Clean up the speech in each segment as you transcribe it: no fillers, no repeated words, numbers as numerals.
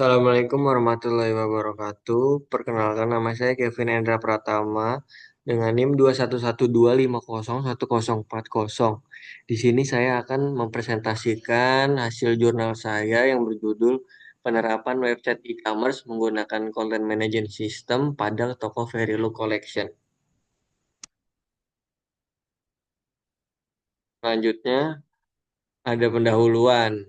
Assalamualaikum warahmatullahi wabarakatuh. Perkenalkan nama saya Kevin Endra Pratama dengan NIM 21125010140. Di sini saya akan mempresentasikan hasil jurnal saya yang berjudul Penerapan Website E-commerce menggunakan Content Management System pada toko Verilux Collection. Selanjutnya ada pendahuluan.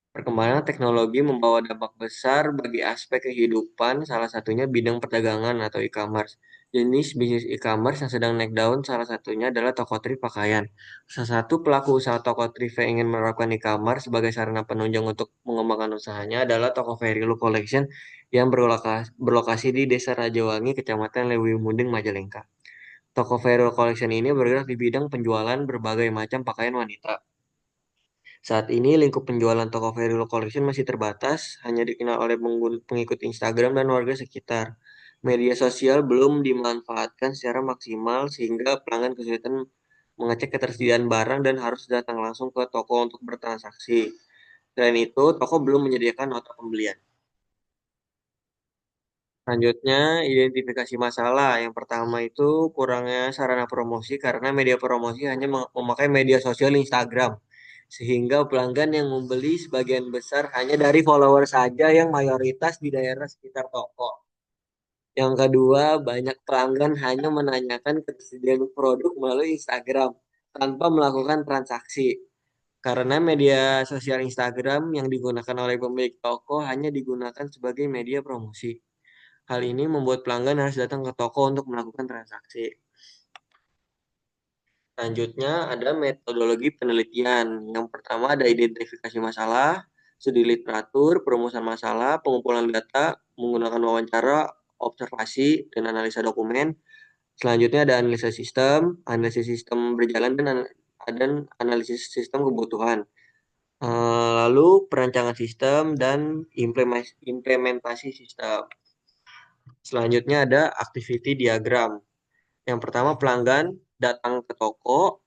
Perkembangan teknologi membawa dampak besar bagi aspek kehidupan, salah satunya bidang perdagangan atau e-commerce. Jenis bisnis e-commerce yang sedang naik daun salah satunya adalah toko thrift pakaian. Salah satu pelaku usaha toko thrift yang ingin menerapkan e-commerce sebagai sarana penunjang untuk mengembangkan usahanya adalah toko Verilux Collection yang berlokasi di Desa Rajawangi, Kecamatan Lewi Munding, Majalengka. Toko Verilux Collection ini bergerak di bidang penjualan berbagai macam pakaian wanita. Saat ini lingkup penjualan toko Verilux Collection masih terbatas, hanya dikenal oleh pengikut Instagram dan warga sekitar. Media sosial belum dimanfaatkan secara maksimal sehingga pelanggan kesulitan mengecek ketersediaan barang dan harus datang langsung ke toko untuk bertransaksi. Selain itu, toko belum menyediakan nota pembelian. Selanjutnya, identifikasi masalah. Yang pertama itu kurangnya sarana promosi karena media promosi hanya memakai media sosial Instagram. Sehingga pelanggan yang membeli sebagian besar hanya dari follower saja yang mayoritas di daerah sekitar toko. Yang kedua, banyak pelanggan hanya menanyakan ketersediaan produk melalui Instagram tanpa melakukan transaksi. Karena media sosial Instagram yang digunakan oleh pemilik toko hanya digunakan sebagai media promosi. Hal ini membuat pelanggan harus datang ke toko untuk melakukan transaksi. Selanjutnya ada metodologi penelitian. Yang pertama ada identifikasi masalah, studi literatur, perumusan masalah, pengumpulan data menggunakan wawancara, observasi, dan analisa dokumen. Selanjutnya ada analisis sistem berjalan dan analisis sistem kebutuhan. Lalu perancangan sistem dan implementasi sistem. Selanjutnya ada activity diagram. Yang pertama pelanggan datang ke toko,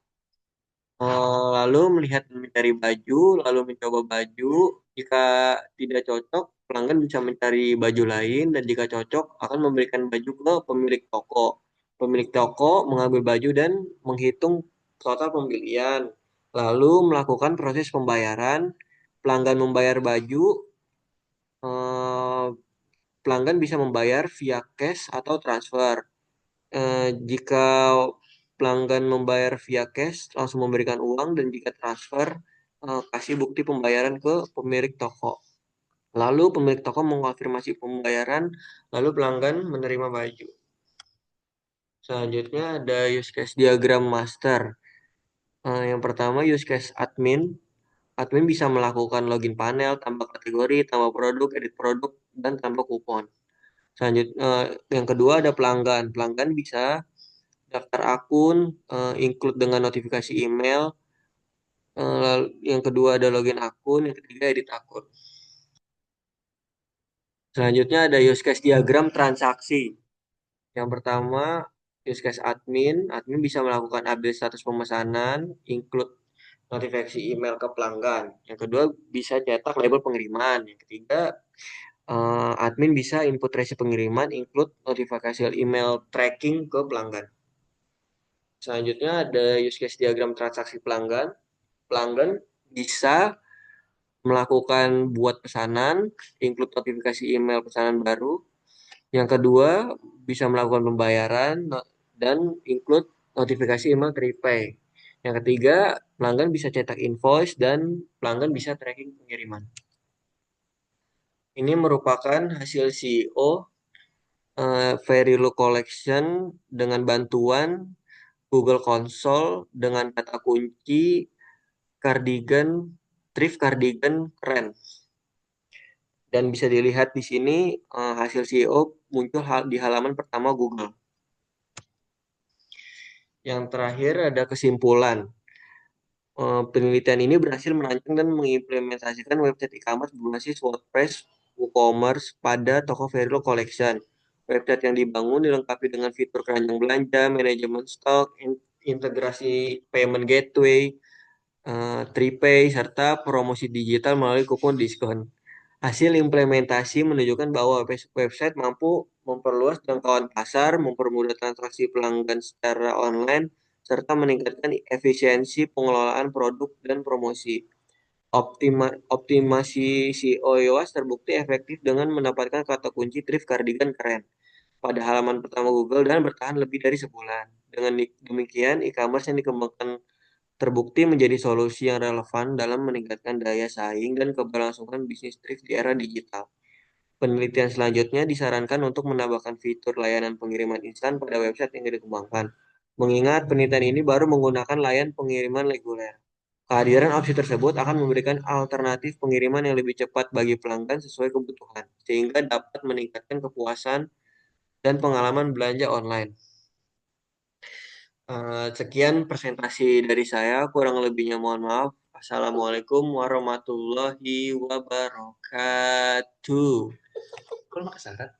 lalu melihat dan mencari baju, lalu mencoba baju. Jika tidak cocok, pelanggan bisa mencari baju lain dan jika cocok akan memberikan baju ke pemilik toko. Pemilik toko mengambil baju dan menghitung total pembelian, lalu melakukan proses pembayaran. Pelanggan membayar baju, eh, pelanggan bisa membayar via cash atau transfer. Jika pelanggan membayar via cash, langsung memberikan uang, dan jika transfer, kasih bukti pembayaran ke pemilik toko. Lalu pemilik toko mengkonfirmasi pembayaran, lalu pelanggan menerima baju. Selanjutnya ada use case diagram master. Yang pertama use case admin. Admin bisa melakukan login panel, tambah kategori, tambah produk, edit produk, dan tambah kupon. Selanjutnya, yang kedua ada pelanggan. Pelanggan bisa daftar akun, include dengan notifikasi email. Yang kedua ada login akun, yang ketiga edit akun. Selanjutnya ada use case diagram transaksi. Yang pertama use case admin. Admin bisa melakukan update status pemesanan, include notifikasi email ke pelanggan. Yang kedua bisa cetak label pengiriman. Yang ketiga admin bisa input resep pengiriman, include notifikasi email tracking ke pelanggan. Selanjutnya ada use case diagram transaksi pelanggan. Pelanggan bisa melakukan buat pesanan, include notifikasi email pesanan baru. Yang kedua, bisa melakukan pembayaran dan include notifikasi email prepay. Yang ketiga, pelanggan bisa cetak invoice dan pelanggan bisa tracking pengiriman. Ini merupakan hasil CEO Verilux Collection dengan bantuan Google Console dengan kata kunci cardigan, thrift cardigan keren. Dan bisa dilihat di sini hasil CEO muncul di halaman pertama Google. Yang terakhir ada kesimpulan. Penelitian ini berhasil merancang dan mengimplementasikan website e-commerce berbasis WordPress WooCommerce pada toko Verilux Collection. Website yang dibangun dilengkapi dengan fitur keranjang belanja, manajemen stok, integrasi payment gateway, TreePay, serta promosi digital melalui kupon diskon. Hasil implementasi menunjukkan bahwa website mampu memperluas jangkauan pasar, mempermudah transaksi pelanggan secara online, serta meningkatkan efisiensi pengelolaan produk dan promosi. Optimasi iOS terbukti efektif dengan mendapatkan kata kunci thrift cardigan keren pada halaman pertama Google dan bertahan lebih dari sebulan. Dengan demikian, e-commerce yang dikembangkan terbukti menjadi solusi yang relevan dalam meningkatkan daya saing dan keberlangsungan bisnis thrift di era digital. Penelitian selanjutnya disarankan untuk menambahkan fitur layanan pengiriman instan pada website yang dikembangkan. Mengingat penelitian ini baru menggunakan layanan pengiriman reguler. Kehadiran opsi tersebut akan memberikan alternatif pengiriman yang lebih cepat bagi pelanggan sesuai kebutuhan, sehingga dapat meningkatkan kepuasan dan pengalaman belanja online. Sekian presentasi dari saya, kurang lebihnya mohon maaf. Assalamualaikum warahmatullahi wabarakatuh. Kalau Makassar